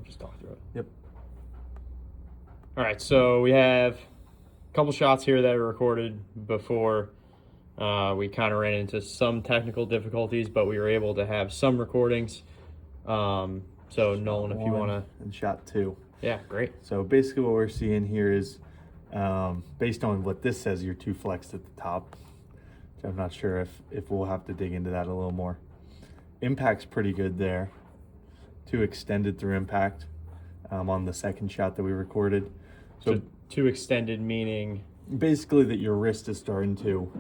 we'll just talk through it. Yep. All right, so we have a couple shots here that were recorded before. We kind of ran into some technical difficulties, but we were able to have some recordings. So Nolan, if you want to... And shot 2. Yeah, great. So basically what we're seeing here is, based on what this says, you're too flexed at the top. Which I'm not sure if we'll have to dig into that a little more. Impact's pretty good there. Too extended through impact on the second shot that we recorded. So too extended meaning? Basically that your wrist is starting to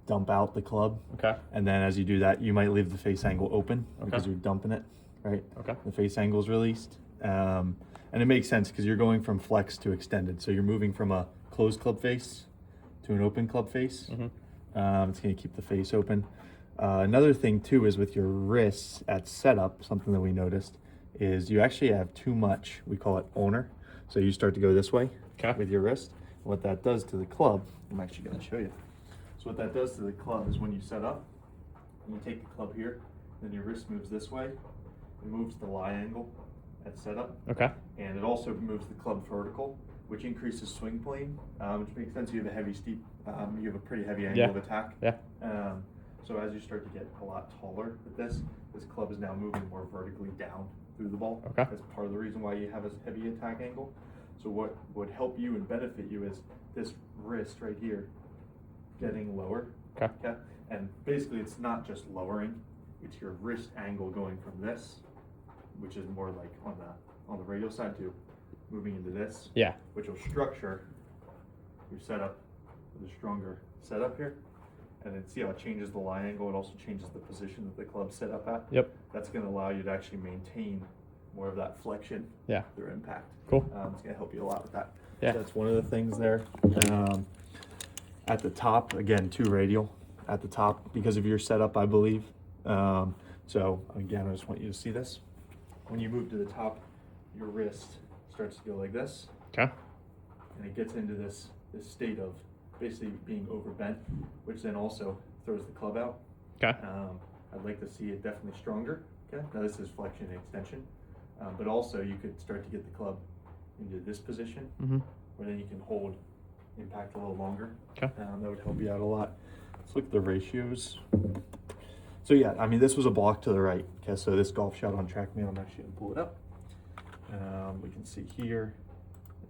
dump out the club. Okay. And then as you do that, you might leave the face angle open because you're dumping it, right? Okay. The face angle is released. And it makes sense because you're going from flex to extended. So you're moving from a closed club face to an open club face. It's going to keep the face open. Another thing too is with your wrists at setup, something that we noticed is you actually have too much, we call it owner. So you start to go this way with your wrist. What that does to the club, I'm actually going to show you. So what that does to the club is when you set up, you take the club here, then your wrist moves this way. It moves the lie angle at setup. Okay. And it also moves the club vertical, which increases swing plane, which makes sense. You have a heavy steep, you have a pretty heavy angle of attack. Yeah. So as you start to get a lot taller with this club is now moving more vertically down through the ball. Okay. That's part of the reason why you have a heavy attack angle. So what would help you and benefit you is this wrist right here getting lower. Okay. And basically it's not just lowering, it's your wrist angle going from this, which is more like on the radial side, to moving into this. Yeah. Which will structure your setup with a stronger setup here. And then see how it changes the lie angle. It also changes the position that the club's set up at. Yep. That's going to allow you to actually maintain more of that flexion through impact. Cool. It's going to help you a lot with that. Yeah. So that's one of the things there. At the top, again, 2 radial at the top because of your setup, I believe. So again, I just want you to see this. When you move to the top, your wrist starts to go like this. Okay. And it gets into this state of basically being overbent, which then also throws the club out. Okay. I'd like to see it definitely stronger. Okay. Now this is flexion and extension, but also you could start to get the club into this position, where then you can hold impact a little longer. Okay. That would help you out a lot. Let's look at the ratios. So yeah, I mean this was a block to the right. Okay, so this golf shot on TrackMan, I'm actually gonna pull it up. We can see here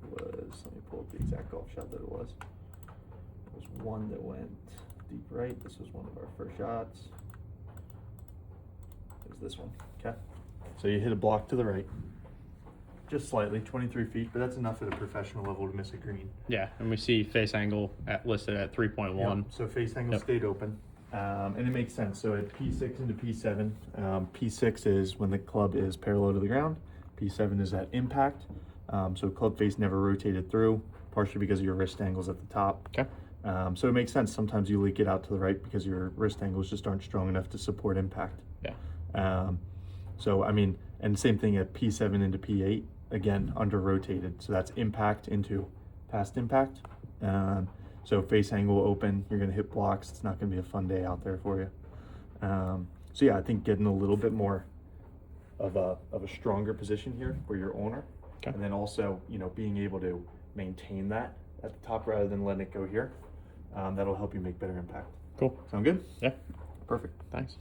it was. Let me pull up the exact golf shot that it was. There was one that went deep right. This was one of our first shots. There's this one. Okay. So you hit a block to the right, just slightly, 23 feet, but that's enough at a professional level to miss a green. Yeah, and we see face angle listed at 3.1. Yep. So face angle stayed open, and it makes sense. So at P6 into P7, P6 is when the club is parallel to the ground. P7 is at impact. So club face never rotated through, partially because of your wrist angles at the top. Okay. So it makes sense. Sometimes you leak it out to the right because your wrist angles just aren't strong enough to support impact. Yeah. So I mean, and same thing at P7 into P8, again, under rotated. So that's impact into past impact. So face angle open, you're gonna hit blocks. It's not gonna be a fun day out there for you. So yeah, I think getting a little bit more of a stronger position here for your owner. Okay. And then also, you know, being able to maintain that at the top rather than letting it go here. That'll help you make better impact. Cool. Sound good? Yeah. Perfect. Thanks.